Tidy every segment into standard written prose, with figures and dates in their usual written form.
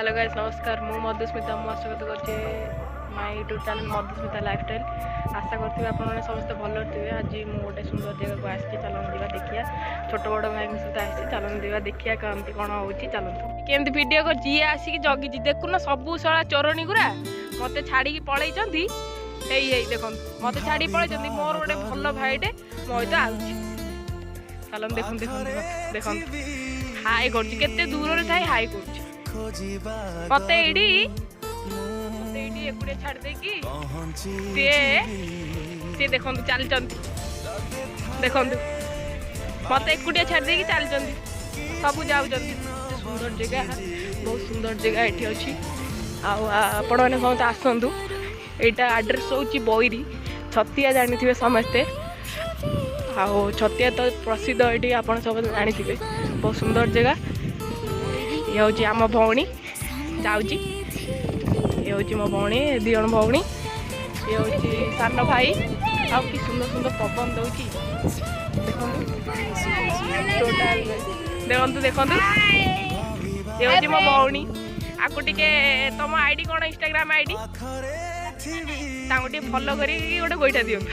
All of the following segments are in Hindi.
हेलो गाइस नमस्कार मु मधुस्मिता मु स्वागत करछे my YouTube channel Madhusmita lifestyle. आशा करथि आपण माने समस्त भलो थिबे। आज मु गोटे सुंदर जगह को आछि चलन दिवा देखिया छोट बड़ भाई के साथ आछि चलन दिवा देखिया केमती कोन होउची चलन केमती वीडियो कर जी आसी कि जगी जी देखुना सबु सारा चोरणी गुरा मते छाड़ी की पळै चंदी एई एई देखन मते छाड़ी पळै चंदी मोर गोटे भलो भाईटे मोय तो आउची चलन देखन देखन देखन हाय करची केते दूर रे थाई हाय करची मते एडी एकुड़े छाड़ दे कि सी देखंतु चल चंती देखंतु मते एकुड़े छाड़ दे कि चल चंती सब जाउ चंती सुंदर जगह बहुत सुंदर जगह एठी अछि आपण माने बहुत आसंतु एटा एड्रेस होची बोईरी छतिया जानि थिबे समस्ते छतिया तो प्रसिद्ध एटी आपण सब जानि थिबे बहुत सुंदर जगह ये हूँ आम भौणी जाऊँगी ये हूँ मो भौणी दी जन भौणी ये हूँ सान भाई आ कि सुंदर सुंदर पवन दौची देखु देखु ये हूँ मो भौणी आपको टे तुम आईडी कौन इंस्टाग्राम आईडी टे फॉलो करी गोटे गोईठा दिखाँ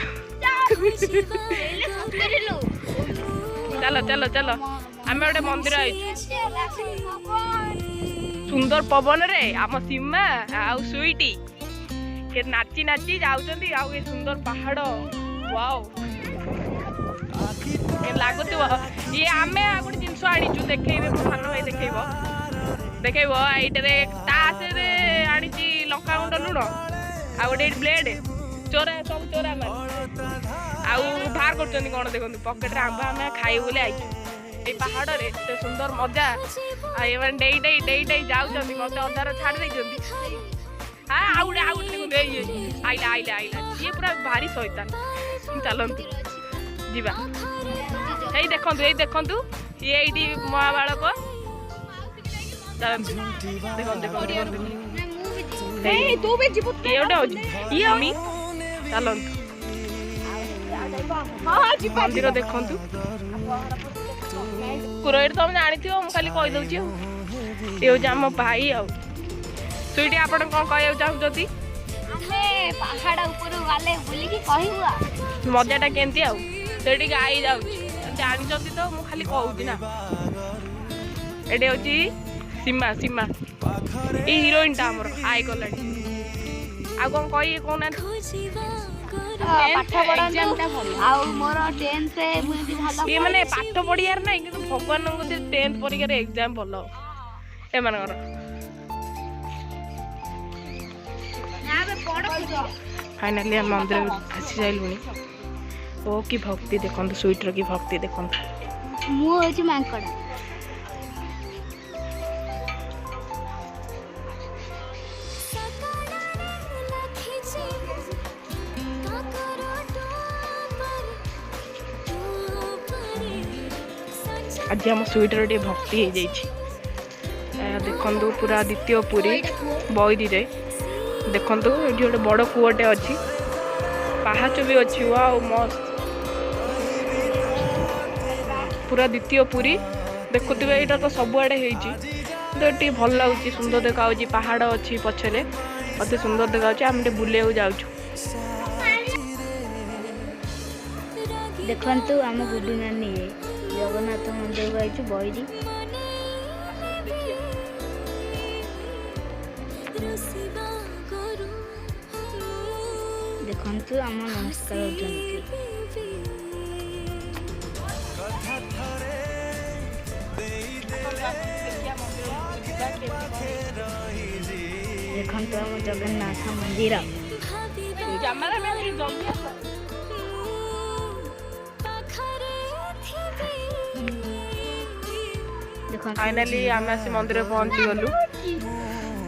चलो चलो चलो आम गोटे मंदिर आई सुंदर पवन रे आम सीमा आउ स्वीटी के नाची नाची जाउचंदी आउ ये सुंदर पहाड़ वाओ के लागुतिबो ये आमे आ गोटे जिंस आनिचु देखैबे मो सानो भाई देखैबो देखैबो एइटरे तास रे आनिची लंका गुंड लुण आ गोटे ब्लेड चोरा सब चोरा मार आउ बाहर करचंदी कोन देखंतु पॉकेट रे आंबा आमे खाइ बोले आइछु ए पहाड़ रे ते सुंदर मजा एवन डेई डेई डेई डेई जाउचंदी मते अंधार छाड़ देइचंदी हां आउडे देखो ए आइला आइला आइला ये पूरा भारी शैतान चलंतु जीवा एई देखंतु ये एडी महाबालक चलंतु देखो ए तू भी जीव ये ओडा ये अमी चलंतु हां जी मंदिर देखंतु कुरेट तुम जानी थी मुझे खाली कही दूची ये हूँ आम भाई आ स्वीटी आप कह चाहती पहाड़ ऊपर वाले बुलिकी कहबा मजाटा केमती आठी गाई जानी तो मुझे खाली कहूँ ना ये हूँ सीमा सीमा ये हिरोइन टा आमर आय गला आ कौन कही कहना पाठ पढ़ा आ मोर 10th रे मुझे भलो ये माने पाठ पढ़ियार नै कि भगवान को 10th परीक्षा रे एग्जाम भलो ए मानकर ना बे पढ़ फाइनली हम मंदिर आसी जाइलुनी ओ की भक्ति देखंतु स्वीटर की भक्ति देखंतु मु होची मांकड़ा आज आम स्वीटर टे भक्ति हो जाइए देखु पूरा द्वितीय पुरी बईरी रे देखु ये गोटे बड़ कूटे अच्छी पहाच भी अच्छी वाओ मस्त पूरा द्वितीय पुरी देखुवे यहाँ तो सबुआड़े होती भल लगुच सुंदर देखा पहाड़ अच्छी पछरे अति सुंदर देखा आम बुले जाऊँ देखु आम गुडी नानी जगन्नाथ मंदिर आई बईरी देखु आम नमस्कार देखु आम जगन्नाथ मंदिर फाइनाली आम आसी मंदिर पहुंची गलु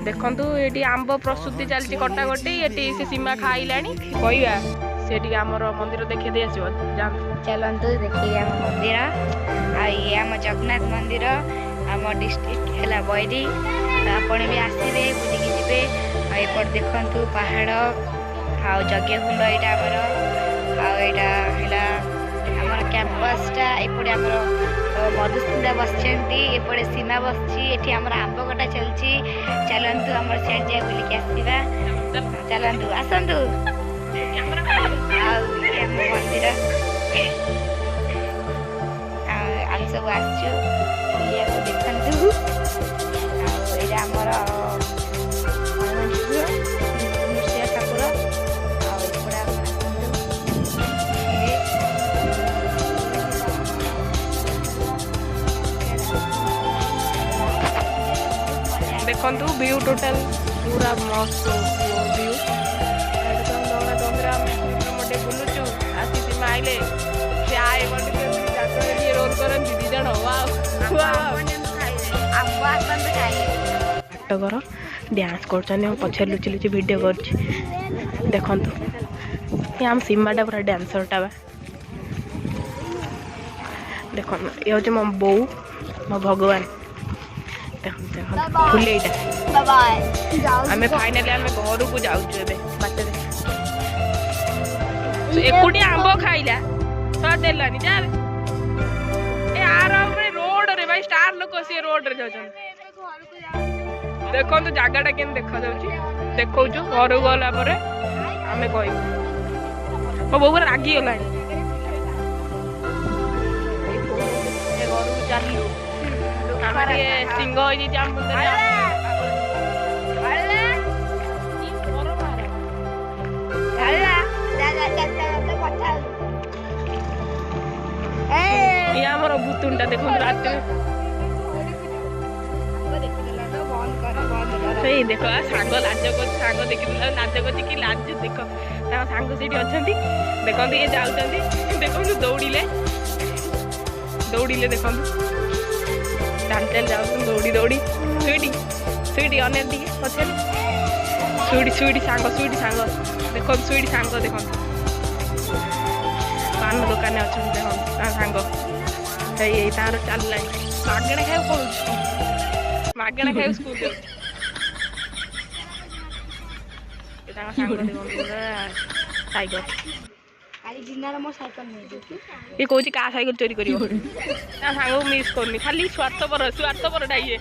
देखु ये आंब प्रस्तुति चलती कटाकटी ये से सीमा खाइलानी कहवा से आमर मंदिर देखे दे आसो चलतु देखिए आम मंदिर आई आम जगन्नाथ मंदिर आम डिस्ट्रिक्ट है बईरी आपण भी आसवे बुलिकी जी एपट देखु पहाड़ आ यज्ञ कुंड यहाँ आमर कैंपसटा एपटे आमर मधुस्मिता बस एपटे सीमा बस आमर आंब कटा चलती ଆମର ସିଆଡ଼େ ଯାଇ ବୁଲିକି ଆସିବା। ଚାଲନ୍ତୁ ଆସନ୍ତୁ। ଆଉ ଇଏ ଆମ ମନ୍ଦିର ଆମେ ସବୁ ଆସିଛୁ ଇଏକୁ ଦେଖନ୍ତୁ। ଆଉ ଏଇଟା ଆମର ନୃସିଂହ ଠାକୁର। ଆଉ ଏପଟେ ଆମେ ଦେଖନ୍ତୁ ଭିଉ ଟୋଟାଲ ପୁରା ମସ୍ତ ଭିଉ। ଗୋଟେ ବୁଲୁଛୁ ଆସିଛି ମାଇଲେ ସେ ଆଏ ଗୋଟେ ଜାଗରେ ଟିକେ ରୋଲ କରନ୍ତି 2 ଜଣ। ନାଟକର ଡ୍ୟାନ୍ସ କରୁଛନ୍ତି। ମୁଁ ପଛରେ ଲୁଚି ଲୁଚି ଭିଡ଼ିଓ କରୁଛି। ଦେଖନ୍ତୁ ଏ ଆମ ସୀମାଟା ପୁରା ଡ୍ୟାନ୍ସରଟା ବା। ଦେଖନ୍ତୁ ଇଏ ହେଉଛି ମୋ ବୋଉ, ମୋ ଭଗବାନ। ଦେଖନ୍ତୁ ଦେଖନ୍ତୁ ଫୁଲେଇଟା। ଆମେ ଫାଇନାଲି ଆମେ ଘରକୁ ଯାଉଛୁ ଏବେ ବାଟରେ। ଏକୁଟିଆ ଆମ୍ବ ଖାଇଲା ସହ ଦେଲାନି ଯା। ଏ ଆର ରୋଡରେ ଭାଇ ଷ୍ଟାର ଲୋକ ସିଏ ରୋଡରେ ଯାଉଛନ୍ତି। ଦେଖନ୍ତୁ ଜାଗାଟା କେମିତି ଦେଖାଯାଉଛି ଦେଖଉଛୁ। ଘରକୁ ଗଲା ପରେ ଆମେ କହିବୁ। ମୋ ବୋଉ ପୁରା ରାଗିଗଲାଣି। ଘରକୁ ଚାଲିଲୁ ଆମେ ଟିକେ ସିଂହ ହେଇଯାଇଛି ଆମ ମୁଣ୍ଡରେ। ଇଏ ଆମର ଭୁତୁଣଟା ଦେଖନ୍ତୁ ରାତିରେ। ସେଇ ଦେଖ ସାଙ୍ଗ ଲାଜ କରୁଛି। ସାଙ୍ଗ ଦେଖିଥିଲା ଲାଜ କରୁଛି କି ଲାଜ ଦେଖ ତାଙ୍କ ସାଙ୍ଗ ସେଇଠି ଅଛନ୍ତି। ଦେଖନ୍ତୁ ଇଏ ଯାଉଛନ୍ତି। ଦେଖନ୍ତୁ ଦୌଡ଼ିଲେ ଦେଖନ୍ତୁ ଚାଲି ଚାଲି ଯାଉଛନ୍ତି ଦୌଡ଼ି ଦୌଡ଼ି। ସୁଇଟି ଅନେକ ଟିକେ ପଛରେ ସୁଇଟି ସାଙ୍ଗ ଦେଖନ୍ତୁ ସୁଇଟି ସାଙ୍ଗ ଦେଖନ୍ତୁ ପାନ ଦୋକାନରେ ଅଛନ୍ତି। ଦେଖନ୍ତୁ ତାଙ୍କ ସାଙ୍ଗ ଏଇ ତାର ଚାଲିଲାଣି। ମାଗଣା ଖାଇବାକୁ ପଳଉଛି ମାଗଣା ଖାଇବାକୁ ସ୍କୁଲ ଯାଉଛି। ତାଙ୍କ ସାଙ୍ଗ ଦେଖନ୍ତୁ ସାଇକେଲ। ଇଏ କହୁଛି କାହା ସାଇକେଲ ଚୋରି କରିବ। ତା ସାଙ୍ଗକୁ ମିସ୍ କରୁନି। ଖାଲି ସ୍ୱାର୍ଥପରଟା ଇଏ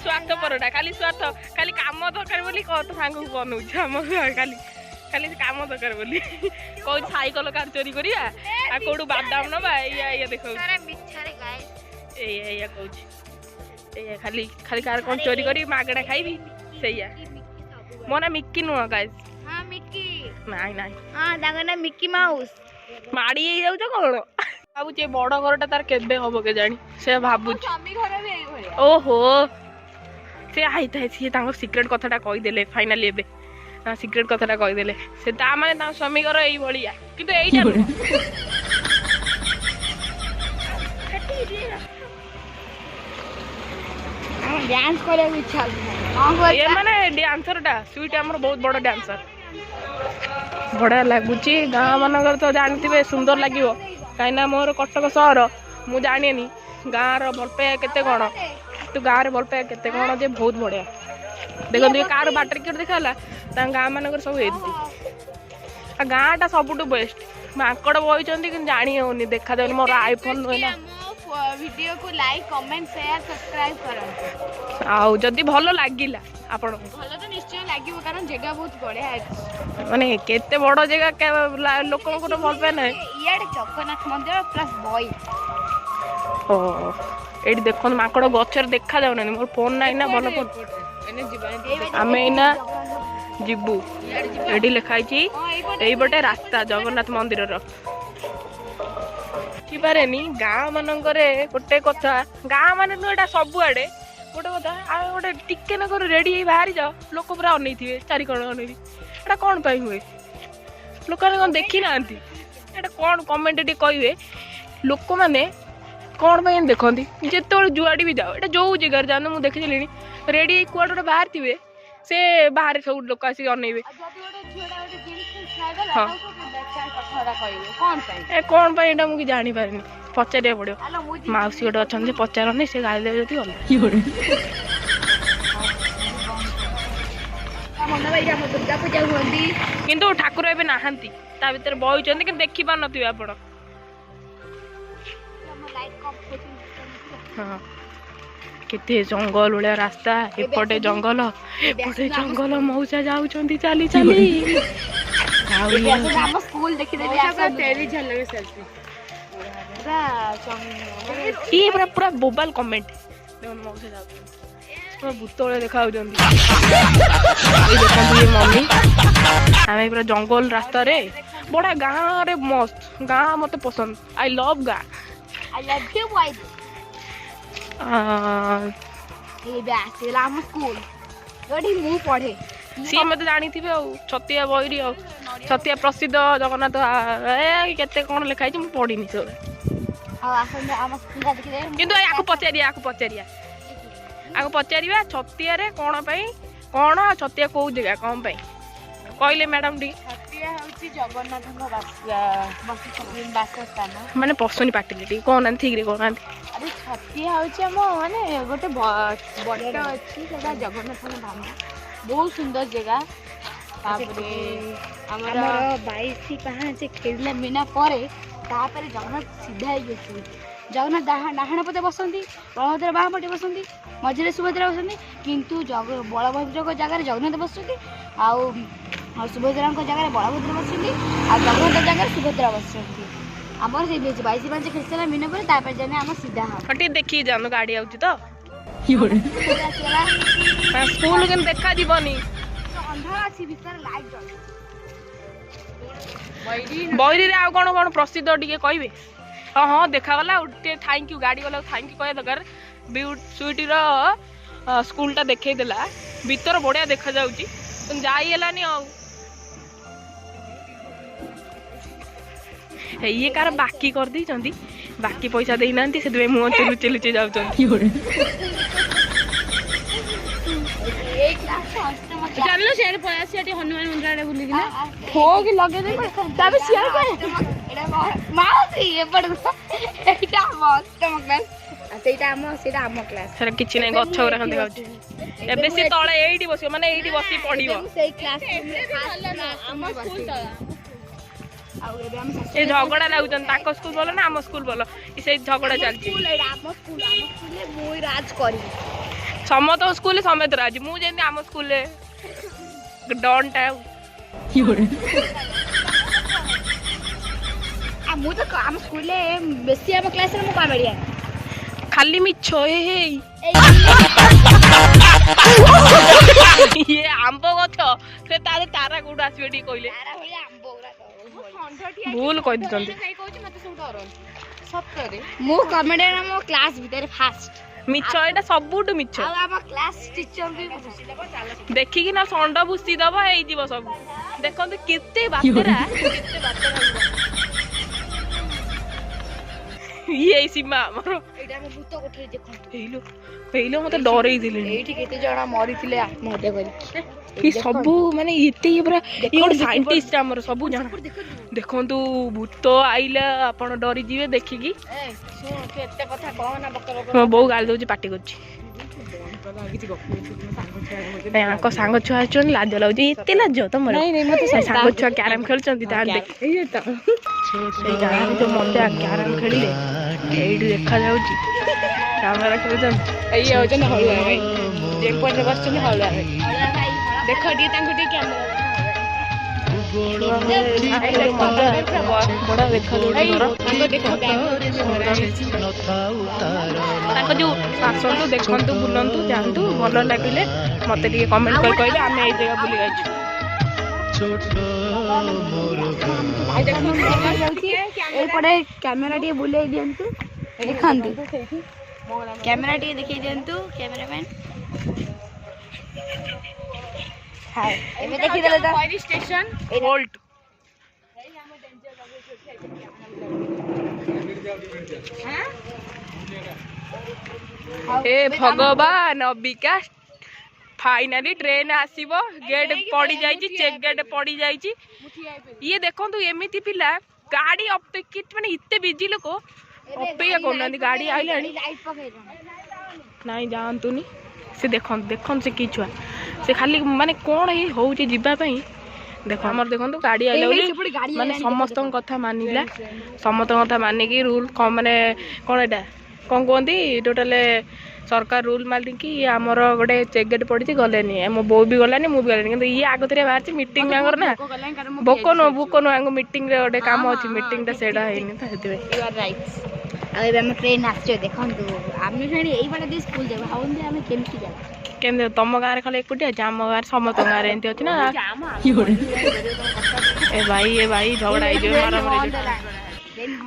ସ୍ୱାର୍ଥପରଟା ଖାଲି ସ୍ୱାର୍ଥ। ଖାଲି କାମ ଦରକାର ବୋଲି ତ ସାଙ୍ଗକୁ ବନଉଛି। ଆମ ଖାଲି କାମ ଦରକାର ବୋଲି କହୁଛି ସାଇକେଲ କାହାର ଚୋରି କରିବା ଆଉ କୋଉଠୁ ବାଦାମ ନବା। ଏଇଆ ଦେଖଉଛି। ଏଇଆ କହୁଛି। ଏଇଆ ଖାଲି କାହାର କ'ଣ ଚୋରି କରିବି ମାଗଣା ଖାଇବି ସେଇଆ। ମୋ ନା ମିକି ନୁହଁ ଗାଇସ୍। ନାଇଁ ତାଙ୍କ ନା ମିକି ମାଉସ। ମାଡ଼ି ହେଇଯାଉଛ କ'ଣ ଭାବୁଛି। ବଡ ଘରଟା ତାର କେବେ ହବ କେଜାଣି ସେ ଭାବୁଛି। ଓହୋ ସେ ଆଇଥାଏ ସିଏ ତାଙ୍କ ସିକ୍ରେଟ କଥାଟା କହିଦେଲେ ଫାଇନାଲି। ଏବେ ତାଙ୍କ ସିକ୍ରେଟ କଥାଟା କହିଦେଲେ। ସେ ତା ମାନେ ତାଙ୍କ ସ୍ୱାମୀ ଘର ଏଇଭଳିଆ କିନ୍ତୁ ଏଇଟା ନୁହଁ। ଡ୍ୟାନ୍ସ କରିବାକୁ ଇଚ୍ଛା ହଉଛି। ଏ ମାନେ ଡ୍ୟାନ୍ସରଟା ସୁଇଟ୍ ଆମର ବହୁତ ବଡ଼ ଡ୍ୟାନ୍ସର। ବଢ଼ିଆ ଲାଗୁଛି। ଗାଁ ମାନଙ୍କରେ ତ ଜାଣିଥିବେ ସୁନ୍ଦର ଲାଗିବ। କାହିଁକିନା ମୋର କଟକ ସହର ମୁଁ ଜାଣିନି ଗାଁର ଭଲ ପାଇବା କେତେ କ'ଣ। କିନ୍ତୁ ଗାଁରେ ଭଲ ପାଇବା କେତେ କ'ଣ ଯେ ବହୁତ ବଢ଼ିଆ। ଦେଖନ୍ତୁ ଏ କାହାର ବାଟରେ କିଏ ଦେଖାହେଲା ତାଙ୍କ ଗାଁ ମାନଙ୍କରେ ସବୁ ଏମିତି। ଆଉ ଗାଁଟା ସବୁଠୁ ବେଷ୍ଟ। ମାଙ୍କଡ଼ ବଇଛନ୍ତି କିନ୍ତୁ ଜାଣି ହେଉନି ଦେଖାଯାଉନି। ମୋର ଆଇଫୋନ ନୁହେଁ ନା। ଭିଡ଼ିଓକୁ ଲାଇକ୍ କମେଣ୍ଟ ସେୟାର ସବସ୍କ୍ରାଇବ କରନ୍ତୁ। ଆଉ ଯଦି ଭଲ ଲାଗିଲା ଆପଣଙ୍କୁ ଭଲ ତ ନିଶ୍ଚୟ ଲାଗିବ କାରଣ ଜାଗା ବହୁତ ବଢ଼ିଆ ଅଛି। ମାନେ କେତେ ବଡ଼ ଜାଗା ଲୋକଙ୍କର ଭଲ ପାଏ ନାହିଁ। ଇଆଡ଼େ ଜଗନ୍ନାଥ ମନ୍ଦିର ପ୍ଲସ୍ ବଇ। ଓ ଏଇଠି ଦେଖନ୍ତୁ ମାଙ୍କଡ଼ ଗଛରେ ଦେଖାଯାଉନାହାନ୍ତି। ମୋର ଫୋନ୍ ନାହିଁ ନା ଭଲ ଫୋନ୍। ଆମେ ଏଇନା ଯିବୁ। ଏଇଠି ଲେଖା ହେଇଛି ଏଇପଟେ ରାସ୍ତା ଜଗନ୍ନାଥ ମନ୍ଦିରର। ବୁଝିପାରେନି ଗାଁ ମାନଙ୍କରେ ଗୋଟେ କଥା। ଗାଁ ମାନେ ନୁହେଁ ଏଇଟା ସବୁଆଡ଼େ ଗୋଟେ କଥା। ଆଉ ଗୋଟେ ଟିକେ ନାକରୁ ରେଡ଼ି ହେଇ ବାହାରି ଯାଅ ଲୋକ ପୁରା ଅନେଇଥିବେ ଚାରିକଣ ଅନେଇଥିବେ। ଏଇଟା କ'ଣ ପାଇଁ ହୁଏ ଲୋକମାନେ କ'ଣ ଦେଖିନାହାନ୍ତି? ଏଇଟା କ'ଣ କମେଣ୍ଟ ଟିକେ କହିବେ। ଲୋକମାନେ କ'ଣ ପାଇଁ ଏମିତି ଦେଖନ୍ତି? ଯେତେବେଳେ ଯୁଆଡ଼େ ବି ଯାଅ ଏଇଟା ଯେଉଁ ଜାଗାରେ ଯାଆନ୍ତୁ ମୁଁ ଦେଖିଥିଲି ରେଡ଼ି ହେଇ କୁଆଡ଼େ ଗୋଟେ ବାହାରିଥିବେ ସେ ବାହାରେ ସବୁ ଲୋକ ଆସିକି ଅନେଇବେ। ହଁ ଏ କ'ଣ ପାଇଁ ଏଇଟା ମୁଁ କିଛି ଜାଣିପାରିନି। ପଚାରିବାକୁ ପଡ଼ିବ। ମାଉସୀ ଗୋଟେ ଅଛନ୍ତି ପଚାରନ୍ତି ସେ ଗାଳି ଦେବେ ଯଦି ଗଲା। କିନ୍ତୁ ଠାକୁର ଏବେ ନାହାନ୍ତି ତା ଭିତରେ ବଇଛନ୍ତି କିନ୍ତୁ ଦେଖିପାରୁନଥିବେ ଆପଣ। ହଁ केते जंगल भलिया रास्ता एपटे जंगल एपटे जंगल मौसा जाउछंती चाली चाली ଆମ ସ୍କୁଲ ଦେଖିଦେବି ये पूरा पूरा बोबाल कमेंट देखो मौसा जाउछंती पूरा भूतले देखा होउछंती ए देखंतु ये मम्मी आमे पूरा जंगल रास्ता रे बड़ा गाँ रे मस्त गाँ मते पसंद आई लव गाँ I love you boys ए बे आसीला हम स्कूल जोडी मु पढे सी मते जानिथिबे आ छतिया बहिरी आ छतिया प्रसिद्ध जगन्नाथ ए केते कोन लिखाइ छ मु पढिनी सब आ आसन हम स्कूल देखि किंतु आकु पचारिया छतिया रे कोन पई कोन छतिया को जगह कोन पई कहले मैडम डी छतिया होची जगन्नाथଙ୍କ बासस्थान माने पसनी पाटिले टी कोन ठीक रे कोन अरे छतिया होची हम माने गोटे बड्ड अछि सेटा जगन्नाथଙ୍କ धाम बहुत सुंदर जगह तापरे हमर 22 पाहाचे खेलला बिना परे तापरे जगन्नाथ सीधा ही गेछि जगन्नाथ डाहाण पते बसंती बलभद्र बाहा पटे बसंती मझरे सुभद्रा बसंती किंतु बलभद्र को जगह जगन्नाथ बसंती आ सुभद्रा को जगह बलभद्र बसंती आ जगन्नाथ जगह सुभद्रा बसंती हमर से 22 पाहाचे खेलला बिना परे तापर जाने हम सीधा हटी देखि जानो गाड़ी आउची तो स्कूल के देखा जीवनी अंधार अछि भीतर लाइट जल बहिरी रे आ कोन कोन प्रसिद्ध टिके कहबे हां हां देखा वाला उठे थैंक यू गाड़ी वाला थैंक यू कहे दगर स्वीटी रो स्कूल ता देखै देला भीतर बढ़िया देखा जाउची तुम जाई हलानी आ ये कार बाकी कर दी चंदी बाकी पैसा देई नांती से मुंह लुचे लुचे जाउचंती चलो शेर पया सेठी हनुमान मंदिर रे बुली किना हो कि लगे दे तबे शेर करे एडा माउसी ए पड़ एटा मस्त क्लास सेटा हम क्लास सर किछि नै गछ उरा खन देखाउची एबे से तळे एइडी बसियो माने एइडी बसी पडिबो सेई क्लास हम स्कूल तळा आ एबे हम ए झगड़ा लागुचन ताको स्कूल बोलो ना हम स्कूल बोलो ई से झगड़ा चलची हम स्कूल मोई राज करी समत स्कूल समेत राज मु जेंती हम स्कूल डॉन टाउ आ मु तो हम स्कूल बेसी हम क्लास रे मु कामेडिया खाली मिछ हे ये आंबो गछ से तारे तारा गुड आसीबेटी कहले तारा भली आंबो गुरा भूल कहि दिसंती सही कहू छी मते सब डरन सत्तरे मु कामेडिया मो क्लास भीतर फास्ट मिछ एटा सबुटु मिछ आ हम क्लास टीचर भी देखि कि ना संड भुसी दबा एई जीव सब देखंतु केते बातेरा ये सीमा हमरो एटा हम भूत कोठरी देखंतु हेलो हेलो मते डरै दिले एठी केते जणा मरिथिले आत्महत्या करी ई सबु माने एते पूरा ई साइंटिस्ट हमर सबु जाना देखंतु भूत आइला आपण डरी जीवे देखि कि ए सुन तू एते कथा कहना बकर मो बो गाल दोची पाटी करची नै आको सांग छुआ छन लाज लाउजी एते लाज तमर नै मते सांग छुआ कैरम खेलचंती ता देख ए त ए गाना जो मते कैरम खेलिले एइड देखा जाउची कैमरा खेलचन ए हो जन हळुआ भाई जे पटे बसचन हळुआ भाई देख डी तांको डी कैमरा बड़ा देखा जो आसतु देखु बुलंतु जातु भल लगे मत कमेंट कर कहले आम ये जगह बुली गए कैमेरा टी बुले दिंतु देखंतु कैमेरा टी देखि दिंतु कैमरामैन हाय एमे देखि देले त फायर स्टेशन वोल्ट ए भगवान अबिका फाइनली ट्रेन आसीबो गेट पड़ी जाईची चेक गेट पड़ी जाईची ये देखंतु एमिति पिला गाड़ी अपेक्षित माने इत्ते बिजी लोक अपेक्षा करनांदी गाड़ी आइलानी लाइट पके नहीं जानतुनी से देखन देखन से की छुआ से खाली माने कोन ही होउची जिबा पई देखो हमर देखन तो गाड़ी आइला बोली माने समस्त कथा मानिला समस्त कथा माने की रूल माने कोन एटा कोन कोंदी टोटल सरकार रूल मानिकी आमर गोटे चेक गेट पड़ी गलेनी मो बो भी गलानी मु भी गलानी कि ये आगतरे बाहर मीटिंग ना भोक नुह मीटिंग गोटे कम अच्छी मीटिंग से ट्रेन आसो देखो आम स्कूल केमती तुम गाँव खाली एकुटिया अच्छे आम गाँव समस्त गाँव एमती अच्छी ना ए भाई झगड़ा हो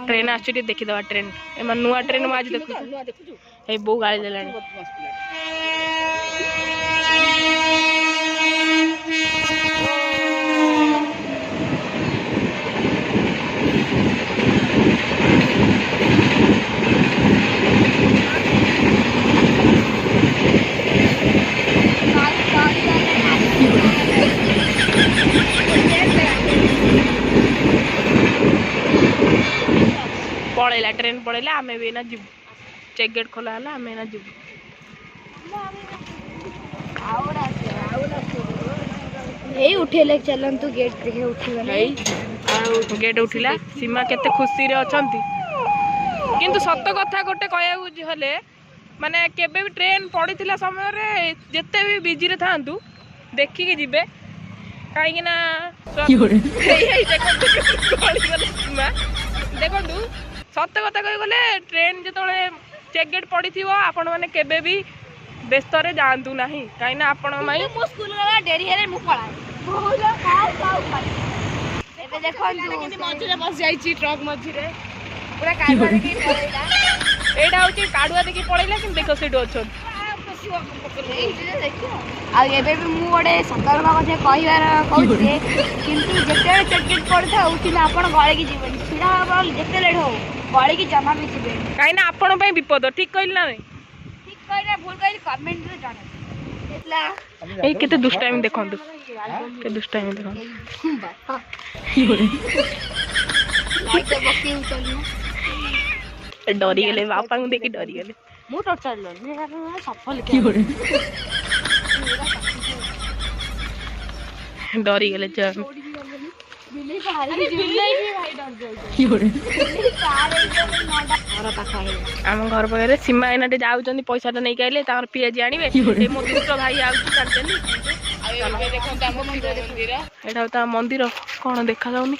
ट्रेन आस देखीदे ट्रेन एम नुआ ट्रेन मुझे देखु बो गाड़ी देला पड़ेला ट्रेन पड़ेला आम भी ना जीव चेक गेट खोला है आम ना जीव उठेले चलतु गेट देखे उठे गेट उठिला सीमा केते खुशी रे अछंती किंतु सत्य कथा गोटे कहले माने केबे भी ट्रेन पड़ी समय रे जेते भी बिजी रे थांतु देखिके जिबे कहीं ना देखु सत्य कथा कही गले ट्रेन जो चेक गेट पड़ी थी आपण मैंने केबे भी व्यस्त रे जातु ना कहीं आपण डेरी ट्रक मझे पूरा यहाँ हूँ काड़ुआ देखिए पड़ेगा कि देख से गोटे सतर्क कथा कहबार कहूँ किंतु जिते चेक पड़ी था आप गले की जीवन छीड़ा जिते लेट हो गले की जमा भी जीवे कहीं आपण विपद ठीक कहली ना ठीक कहले भूल कहली कमेंट रे जाना केते दुष्टाइम देखंतु के दुष्टाइम देखंतु डरी गले बापा को देखि डरी गले मु टर्चर लो सफल डरी गले आम घर पाखे सीमा एना जाऊँ पैसा नहीं आइले पिआजी आने मो दुष्ट भाई आटा मंदिर कौन देखा जाऊनी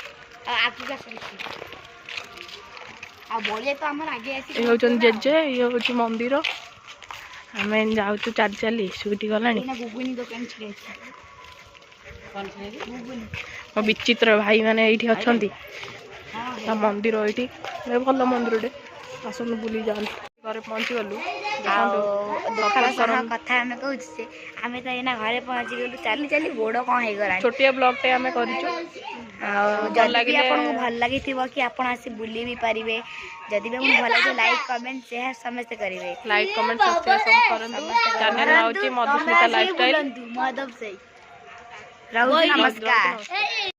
ये हूँ जेजे ये हूँ मंदिर आम जाऊँ चाली चाली सुटी गला विचित्र भाई मैंने ये अच्छा मंदिर ये भल मंदिर आसन बुली जाते घर पहुँची गलु कथा आम कहूँ आम तो यहाँ घरे पहुँची गलु चली चली गोड़ कौन हो गला छोटिया ब्लॉगटे आम कर भल लगी कि आपण आसी बुली भी पारे जदि भी भल लगे लाइक कमेंट शेयर समस्त करेंगे लाइक कमेंट सब्सक्राइब करन चैनल होची मधुस्मिता लाइफस्टाइल नमस्कार।